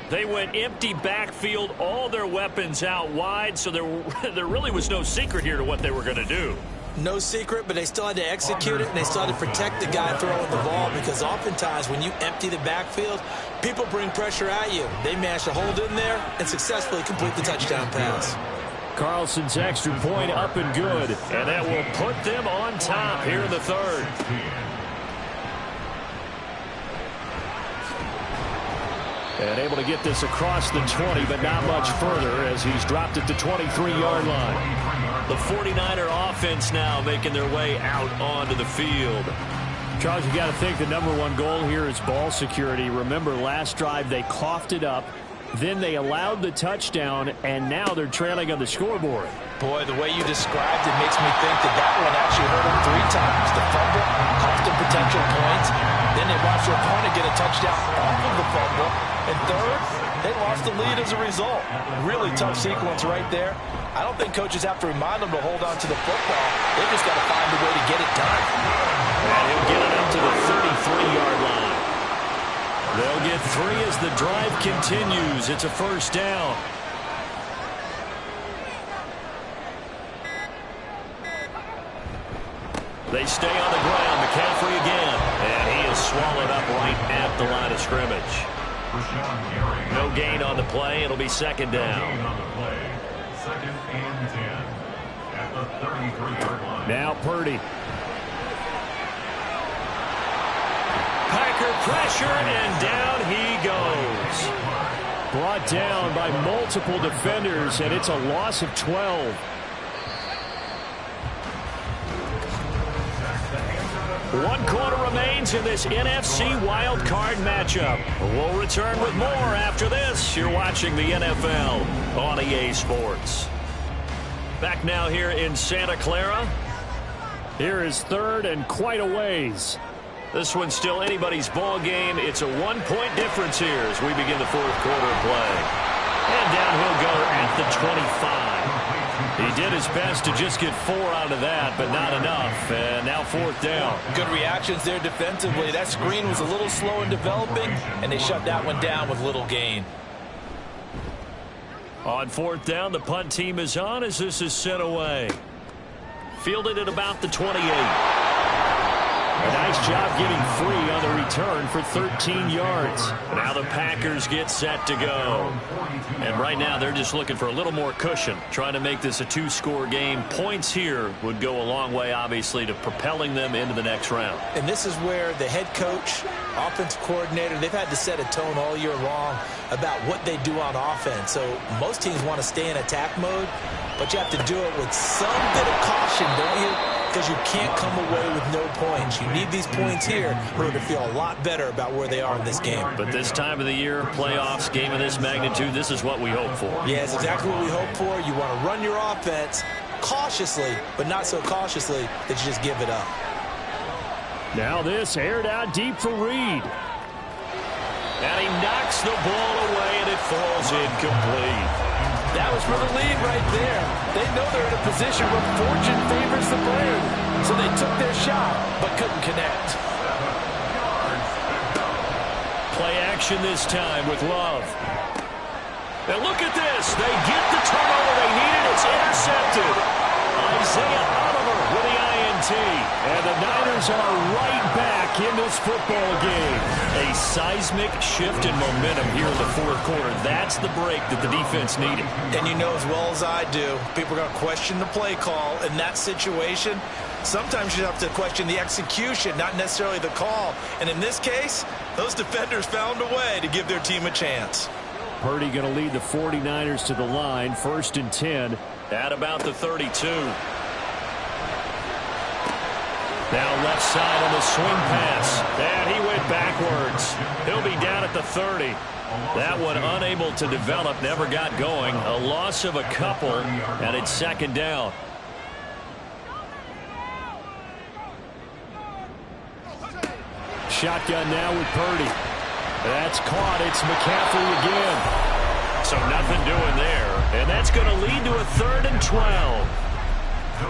They went empty backfield, all their weapons out wide, so there really was no secret here to what they were going to do. No secret, but they still had to execute it, and they still had to protect the guy throwing the ball because oftentimes when you empty the backfield, people bring pressure at you. They managed to hold in there and successfully complete the touchdown pass. Carlson's extra point up and good, and that will put them on top here in the 3rd. And able to get this across the 20, but not much further as he's dropped at the 23-yard line. The 49er offense now making their way out onto the field. Charles, you got to think the #1 goal here is ball security. Remember, last drive they coughed it up. Then they allowed the touchdown, and now they're trailing on the scoreboard. Boy, the way you described it makes me think that one actually hurt them 3 times. The fumble cost them potential points. Then they watched their opponent get a touchdown off of the fumble. And third, they lost the lead as a result. Really tough sequence right there. I don't think coaches have to remind them to hold on to the football. They just got to find a way to get it done. And he'll get it up to the 33-yard line. They'll get 3 as the drive continues. It's a 1st down. They stay on the ground. McCaffrey again. And he is swallowed up right at the line of scrimmage. No gain on the play. It'll be 2nd down. 2nd and 10 at the 33-yard line. Now Purdy. Packer pressure, and down he goes. Brought down by multiple defenders, and it's a loss of 12. One quarter remains in this NFC wild card matchup. We'll return with more after this. You're watching the NFL on EA Sports. Back now here in Santa Clara. Here is third and quite a ways. This one's still anybody's ball game. It's a 1-point difference here as we begin the fourth quarter of play. And down he'll go at the 25. He did his best to just get 4 out of that, but not enough. And now fourth down. Good reactions there defensively. That screen was a little slow in developing, and they shut that one down with little gain. On fourth down, the punt team is on as this is sent away. Fielded at about the 28. A nice job getting free on the return for 13 yards. Now the Packers get set to go. And right now they're just looking for a little more cushion, trying to make this a 2-score game. Points here would go a long way, obviously, to propelling them into the next round. And this is where the head coach, offensive coordinator, they've had to set a tone all year long about what they do on offense. So most teams want to stay in attack mode, but you have to do it with some bit of caution, don't you? Because you can't come away with no points. You need these points here in order to feel a lot better about where they are in this game. But this time of the year, playoffs, game of this magnitude, this is what we hope for. Yeah, it's exactly what we hope for. You want to run your offense cautiously, but not so cautiously that you just give it up. Now this aired out deep for Reed. And he knocks the ball away, and it falls incomplete. That was for the lead right there. They know they're in a position where fortune favors the brave. So they took their shot, but couldn't connect. Play action this time with Love. And look at this. They get the turnover they needed. It's intercepted. Isaiah Oliver with the INT. And the Niners are right back in this football game. A seismic shift in momentum here in the fourth quarter. That's the break that the defense needed. And you know as well as I do, people are going to question the play call in that situation. Sometimes you have to question the execution, not necessarily the call. And in this case, those defenders found a way to give their team a chance. Purdy going to lead the 49ers to the line, 1st and 10. At about the 32. Now left side on the swing pass. And he went backwards. He'll be down at the 30. That one unable to develop, never got going. A loss of a couple, and it's 2nd down. Shotgun now with Purdy. That's caught. It's McCaffrey again. So nothing doing there. And that's going to lead to a 3rd and 12.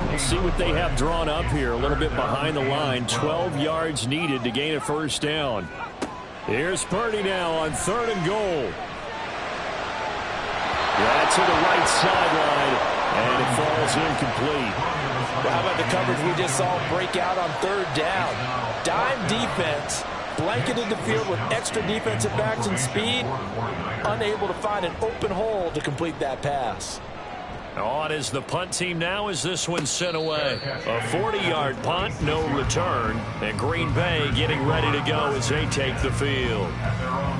We'll see what they have drawn up here. A little bit behind the line. 12 yards needed to gain a 1st down. Here's Purdy now on 3rd and goal. That's to the right sideline. And it falls incomplete. Well, how about the coverage we just saw break out on 3rd down? Dime defense. Blanketed the field with extra defensive backs and speed. Unable to find an open hole to complete that pass. On is the punt team now as this one's sent away. A 40-yard punt, no return. And Green Bay getting ready to go as they take the field.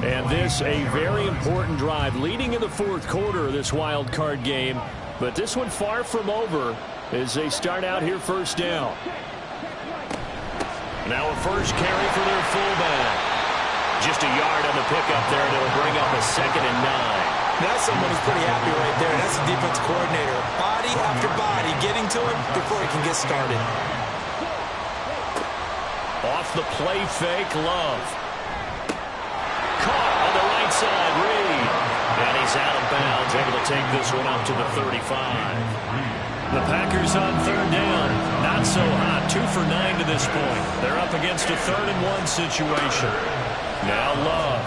And this a very important drive leading in the fourth quarter of this wild card game. But this one far from over as they start out here 1st down. Now a first carry for their fullback. Just a yard on the pickup there, and it'll bring up a 2nd and 9. That's someone who's pretty happy right there. That's the defense coordinator. Body after body getting to him before he can get started. Off the play fake, Love. Caught on the right side, Reed. And he's out of bounds, able to take this one up to the 35. The Packers on 3rd down. Not so hot. 2 for 9 to this point. They're up against a 3rd and 1 situation. Now Love.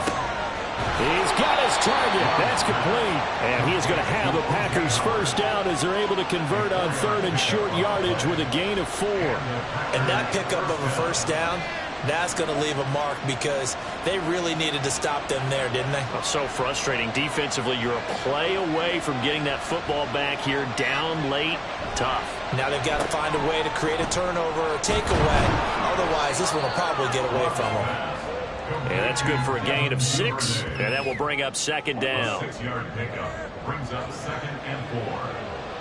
He's got his target. That's complete. And he is going to have the Packers 1st down as they're able to convert on 3rd and short yardage with a gain of 4. And that pickup of a 1st down, that's going to leave a mark because they really needed to stop them there, didn't they? So frustrating. Defensively, you're a play away from getting that football back here. Down late. Tough. Now they've got to find a way to create a turnover or a takeaway. Otherwise, this one will probably get away from them. And that's good for a gain of 6. And that will bring up 2nd down. 6-yard pickup brings up 2nd and 4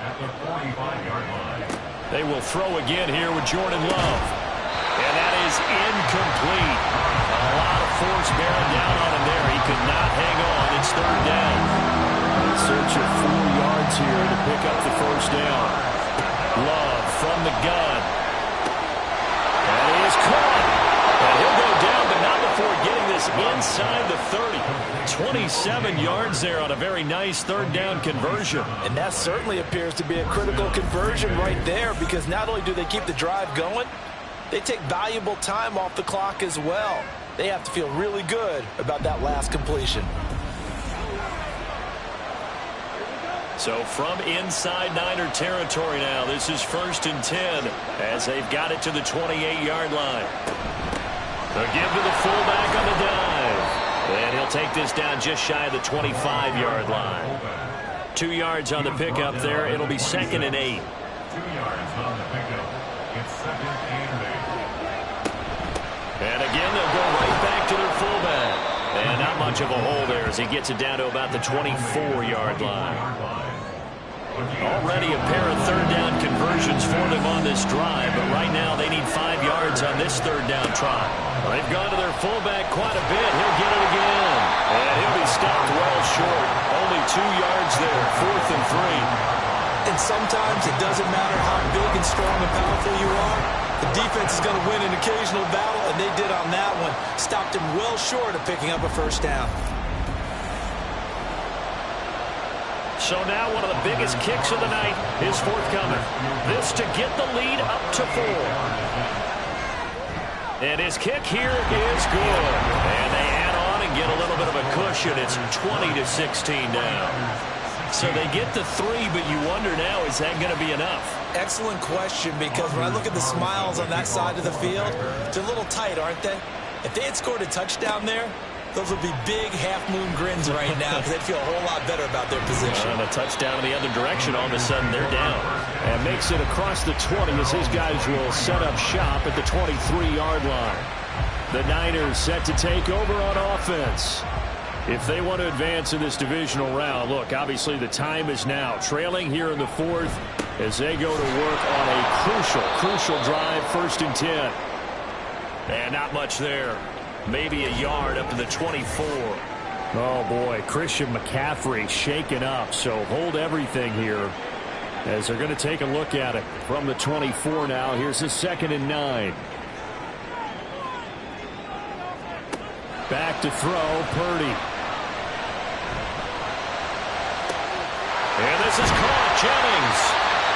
at the 45-yard line. They will throw again here with Jordan Love. And that is incomplete. A lot of force bearing down on him there. He could not hang on. It's 3rd down. In search of 4 yards here to pick up the 1st down. Love from the gun. And he is caught. And he'll go down, but not before getting this inside the 30. 27 yards there on a very nice third down conversion. And that certainly appears to be a critical conversion right there, because not only do they keep the drive going, they take valuable time off the clock as well. They have to feel really good about that last completion. So from inside Niner territory now, this is 1st and 10 as they've got it to the 28-yard line. They'll give to the fullback on the dive. And he'll take this down just shy of the 25-yard line. 2 yards on the pickup there. It'll be 2nd and 8. 2 yards on the pickup. It's 2nd and 8. And again, they'll go right back to their fullback. And not much of a hole there as he gets it down to about the 24-yard line. Already a pair of third down conversions for them on this drive, but right now they need 5 yards on this third down try. They've gone to their fullback quite a bit. He'll get it again. And he'll be stopped well short. Only 2 yards there, 4th and 3. And sometimes it doesn't matter how big and strong and powerful you are. The defense is going to win an occasional battle, and they did on that one. Stopped him well short of picking up a first down. So now one of the biggest kicks of the night is forthcoming. This to get the lead up to 4. And his kick here is good. And they add on and get a little bit of a cushion. It's 20-16 now. So they get the 3, but you wonder now, is that going to be enough? Excellent question, because when I look at the smiles on that side of the field, they're a little tight, aren't they? If they had scored a touchdown there, those would be big half-moon grins right now, because they'd feel a whole lot better about their position. And a touchdown in the other direction, all of a sudden they're down. And makes it across the 20 as his guys will set up shop at the 23-yard line. The Niners set to take over on offense. If they want to advance in this divisional round, look, obviously the time is now. Trailing here in the 4th as they go to work on a crucial drive, 1st and 10. And not much there. Maybe a yard up to the 24. Oh, boy, Christian McCaffrey shaken up, so hold everything here as they're going to take a look at it from the 24 now. Here's the 2nd and 9. Back to throw, Purdy. And this is caught, Jennings.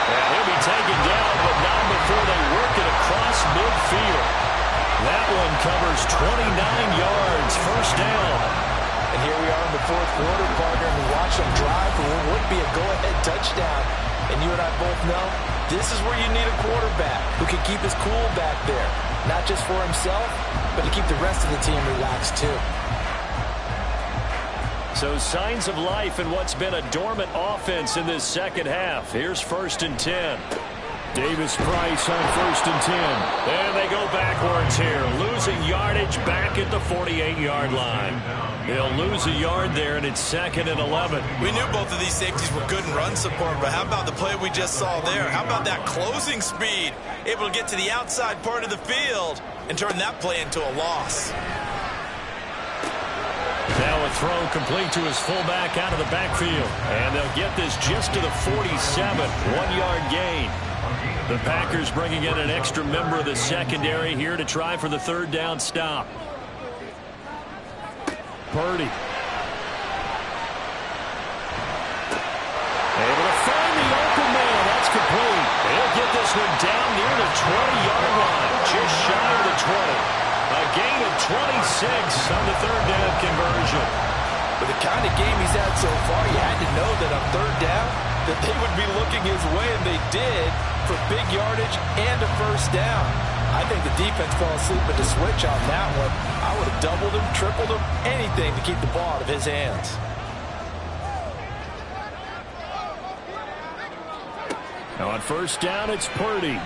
And he'll be taken down, but not before they work it across midfield. That one covers 29 yards, 1st down. And here we are in the 4th quarter, partner, and we watch them drive for what would be a go-ahead touchdown. And you and I both know this is where you need a quarterback who can keep his cool back there. Not just for himself, but to keep the rest of the team relaxed too. So signs of life in what's been a dormant offense in this second half. Here's 1st and 10. Davis Price on 1st and 10. And they go backwards here. Losing yardage back at the 48-yard line. They'll lose a yard there, and it's 2nd and 11. We knew both of these safeties were good in run support, but how about the play we just saw there? How about that closing speed? Able to get to the outside part of the field and turn that play into a loss. Now a throw complete to his fullback out of the backfield. And they'll get this just to the 47. 1-yard gain. The Packers bringing in an extra member of the secondary here to try for the 3rd down stop. Purdy. Able to find the open man. That's complete. They'll get this one down near the 20-yard line. Just shy of the 20. A gain of 26 on the 3rd down conversion. With the kind of game he's had so far, you had to know that on 3rd down that they would be looking his way, and they did, for big yardage and a 1st down. I think the defense fell asleep at the switch on that one. I would have doubled him, tripled him, anything to keep the ball out of his hands. Now on 1st down, it's Purdy.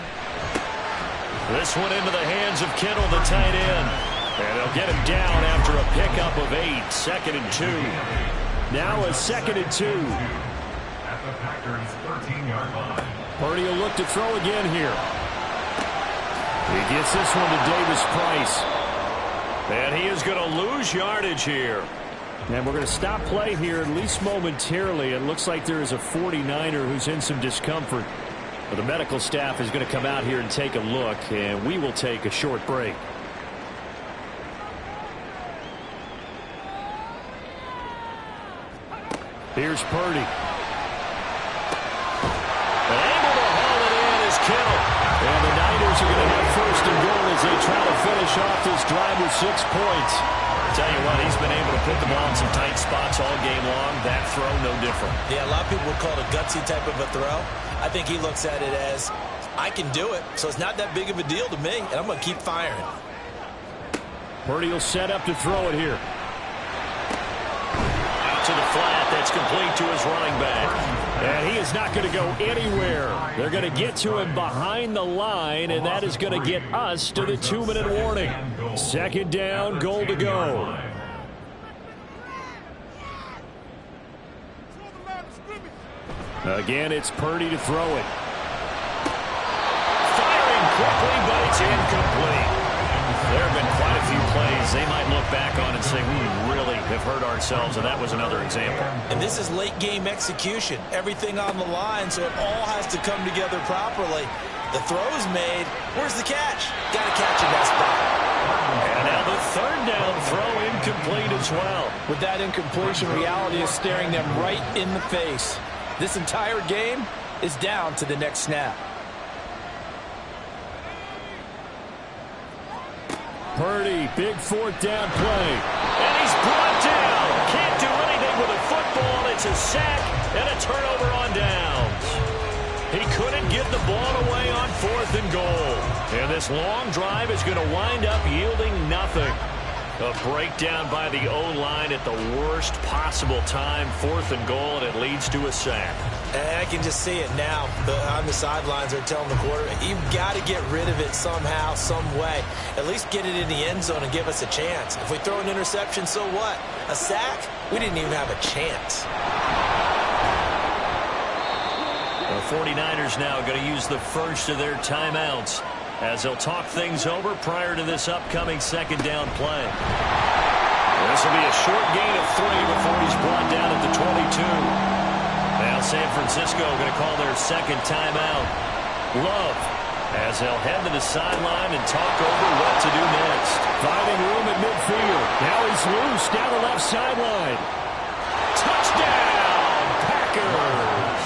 This one into the hands of Kittle, the tight end. And they'll get him down after a pickup of 8. 2nd and 2. Now a 2nd and 2. At the Packers' 13-yard line. Purdy will look to throw again here. He gets this one to Davis Price. And he is going to lose yardage here. And we're going to stop play here, at least momentarily. It looks like there is a 49er who's in some discomfort. Well, the medical staff is going to come out here and take a look, and we will take a short break. Here's Purdy. And able to haul it in is Kittle. And the Niners are going to have first and goal as they try to finish off this drive with 6 points. Tell you what, he's been able to put the ball in some tight spots all game long. That throw, no different. Yeah, a lot of people would call it a gutsy type of a throw. I think he looks at it as, I can do it, so it's not that big of a deal to me, and I'm going to keep firing. Purdy will set up to throw it here. Out to the flat, that's complete to his running back. And he is not going to go anywhere. They're going to get to him behind the line, and that is going to get us to the 2-minute warning. Second down, goal to go. Again, it's Purdy to throw it. Firing quickly, but it's incomplete. There have been quite a few plays they might look back on and say, we really have hurt ourselves, and that was another example. And this is late-game execution. Everything on the line, so it all has to come together properly. The throw's made. Where's the catch? Got to catch in that spot. And now the third down throw incomplete as well. With that incompletion, reality is staring them right in the face. This entire game is down to the next snap. Purdy, big fourth down play. And he's brought down. Can't do anything with a football. It's a sack and a turnover on downs. He couldn't get the ball away on 4th and goal. And this long drive is going to wind up yielding nothing. A breakdown by the O-line at the worst possible time. 4th and goal, and it leads to a sack. And I can just see it now. On the sidelines, they're telling the quarterback, you've got to get rid of it somehow, some way. At least get it in the end zone and give us a chance. If we throw an interception, so what? A sack? We didn't even have a chance. The 49ers now going to use the first of their timeouts as they'll talk things over prior to this upcoming second down play. This will be a short gain of 3 before he's brought down at the 22. Now San Francisco going to call their second timeout. Love, as they'll head to the sideline and talk over what to do next. Finding room at midfield. Now he's loose down the left sideline. Touchdown, Packers!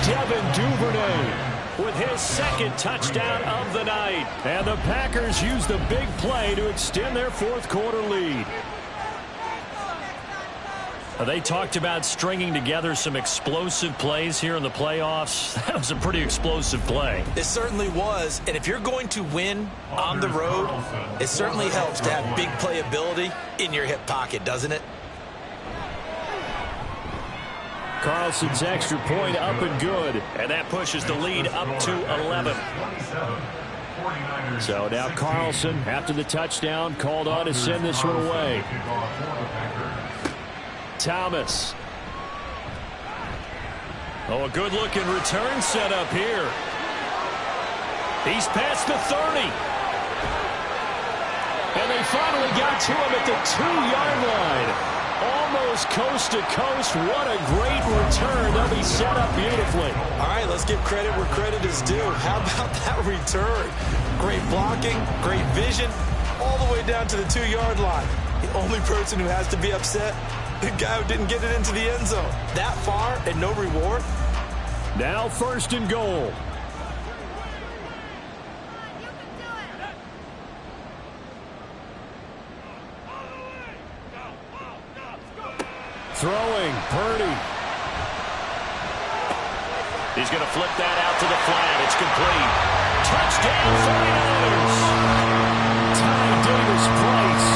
Devin Duvernay with his second touchdown of the night. And the Packers use the big play to extend their fourth quarter lead. They talked about stringing together some explosive plays here in the playoffs. That was a pretty explosive play. It certainly was. And if you're going to win on the road, it certainly helps to have big playability in your hip pocket, doesn't it? Carlson's extra point up and good. And that pushes the lead up to 11. So now Carlson, after the touchdown, called on to send this one away. Thomas. Oh, a good-looking return set up here. He's past the 30. And they finally got to him at the 2-yard line. Almost coast to coast. What a great return. They'll be set up beautifully. All right, let's give credit where credit is due. How about that return? Great blocking, great vision, all the way down to the 2-yard line. The only person who has to be upset, the guy who didn't get it into the end zone. That far and no reward? Now first and goal. Throwing, Purdy. He's going to flip that out to the flat. It's complete. Touchdown, 49ers. Ty Davis-Price.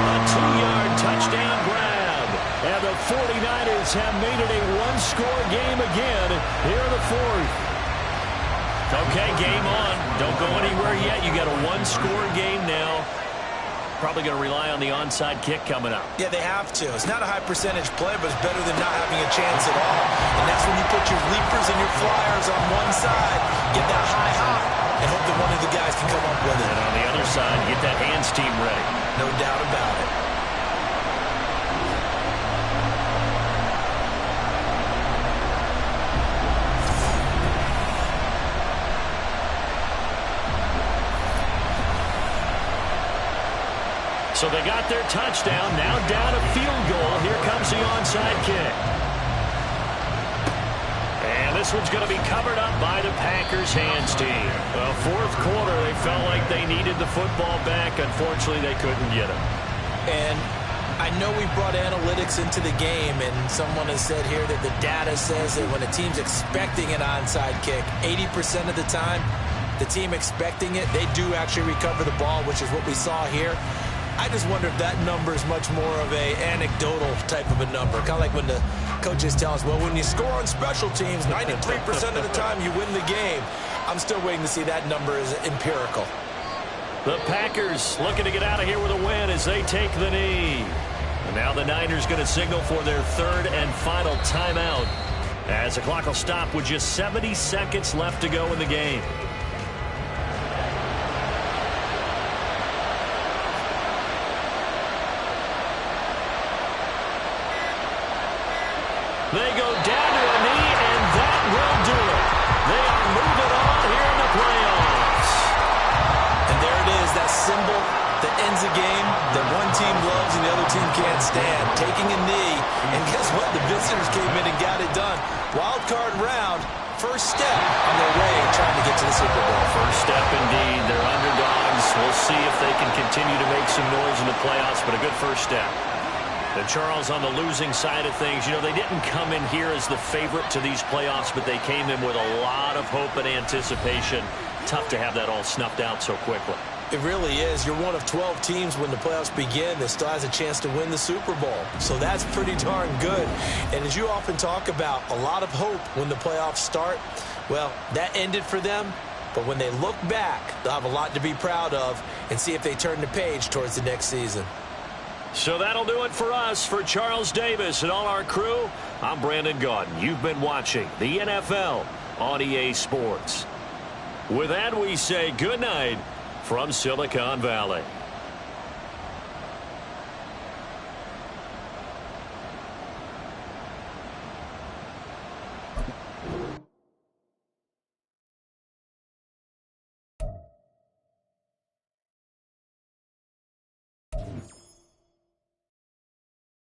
A 2-yard touchdown grab. And the 49ers have made it a one-score game again here in the fourth. Okay, game on. Don't go anywhere yet. You got a one-score game now. Probably going to rely on the onside kick coming up. Yeah, they have to. It's not a high percentage play, but it's better than not having a chance at all. And that's when you put your leapers and your flyers on one side, get that high hop, and hope that one of the guys can come up with it. And on the other side, get that hands team ready. No doubt about it. So they got their touchdown. Now down a field goal. Here comes the onside kick. And this one's going to be covered up by the Packers hands team. Well, fourth quarter, they felt like they needed the football back. Unfortunately, they couldn't get it. And I know we brought analytics into the game, and someone has said here that the data says that when a team's expecting an onside kick, 80% of the time, the team expecting it, they do actually recover the ball, which is what we saw here. I just wonder if that number is much more of a anecdotal type of a number. Kind of like when the coaches tell us, well, when you score on special teams, 93% of the time you win the game. I'm still waiting to see that number is empirical. The Packers looking to get out of here with a win as they take the knee. And now the Niners going to signal for their third and final timeout as the clock will stop with just 70 seconds left to go in the game. They go down to a knee, and that will do it. They are moving on here in the playoffs. And there it is, that symbol that ends a game that one team loves and the other team can't stand. Taking a knee, and guess what? The visitors came in and got it done. Wild card round, first step on their way trying to get to the Super Bowl. First step indeed. They're underdogs. We'll see if they can continue to make some noise in the playoffs, but a good first step. And Charles, on the losing side of things, you know, they didn't come in here as the favorite to these playoffs, but they came in with a lot of hope and anticipation. Tough to have that all snuffed out so quickly. It really is. You're one of 12 teams when the playoffs begin that still has a chance to win the Super Bowl. So that's pretty darn good. And as you often talk about, a lot of hope when the playoffs start. Well, that ended for them. But when they look back, they'll have a lot to be proud of and see if they turn the page towards the next season. So that'll do it for us. For Charles Davis and all our crew, I'm Brandon Gaudin. You've been watching the NFL on EA Sports. With that, we say good night from Silicon Valley.